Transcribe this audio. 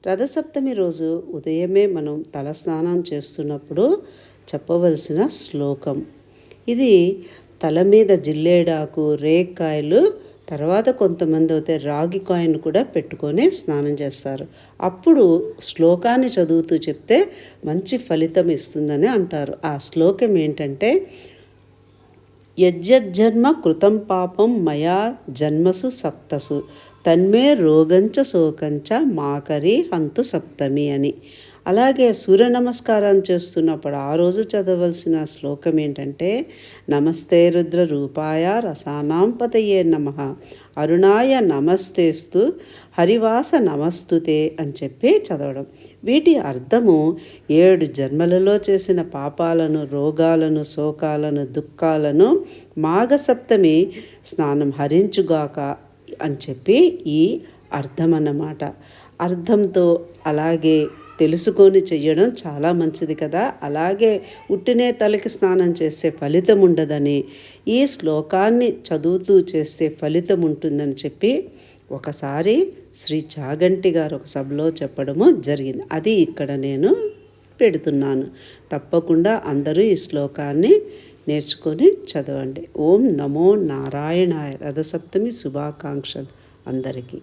రథసప్తమి రోజు ఉదయమే మనం తలస్నానం చేస్తున్నప్పుడు చెప్పవలసిన శ్లోకం ఇది. తల మీద జిల్లేడాకు, రేక్కాయలు, తర్వాత కొంతమంది అయితే రాగి కాయిన్ కూడా పెట్టుకొని స్నానం చేస్తారు. అప్పుడు శ్లోకాన్ని చదువుతూ చెప్తే మంచి ఫలితం ఇస్తుందని అంటారు. ఆ శ్లోకం ఏంటంటే, యజ్జన్మ కృతం పాపం మయా జన్మసు సప్తసు తన్మే రోగంచ శోకంచ మాకరి హంతు సప్తమి అని. అలాగే సూర్య నమస్కారం చేస్తున్నప్పుడు ఆ రోజు చదవలసిన శ్లోకం ఏంటంటే, నమస్తే రుద్ర రూపాయ రసానాం పతయే నమః అరుణాయ నమస్తేస్తు హరివాస నమస్తుతే అని చెప్పి చదవడం. వీటి అర్థము 7 జన్మలలో చేసిన పాపాలను, రోగాలను, శోకాలను, దుఃఖాలను మాఘసప్తమి స్నానం హరించుగాక అని చెప్పి ఈ అర్థం అన్నమాట. అర్థంతో అలాగే తెలుసుకొని చెయ్యడం చాలా మంచిది కదా. అలాగే ఉట్టినే తలకి స్నానం చేస్తే ఫలితం ఉండదని, ఈ శ్లోకాన్ని చదువుతూ చేస్తే ఫలితం ఉంటుందని చెప్పి ఒకసారి శ్రీ చాగంటి గారు ఒక సభలో చెప్పడము జరిగింది. అది ఇక్కడ నేను పెడుతున్నాను. తప్పకుండా అందరూ ఈ శ్లోకాన్ని నేర్చుకొని చదవండి. ఓం నమో నారాయణాయ. రథసప్తమి శుభాకాంక్షలు అందరికీ.